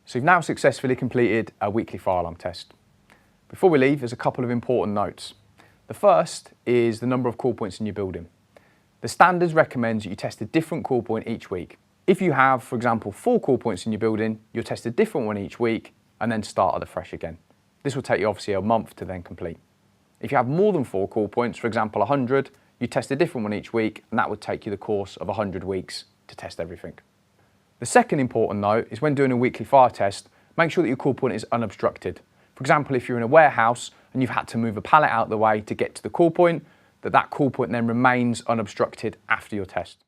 So you've now successfully completed a weekly fire alarm test. Before we leave, there's a couple of important notes. The first is the number of call points in your building. The standards recommends that you test a different call point each week. If you have, for example, 4 call points in your building, you'll test a different one each week and then start at the fresh again. This will take you obviously a month to then complete. If you have more than 4 call points, for example 100, you test a different one each week and that would take you the course of 100 weeks to test everything. The second important note is when doing a weekly fire test, make sure that your call point is unobstructed. For example, if you're in a warehouse and you've had to move a pallet out of the way to get to the call point, that call point then remains unobstructed after your test.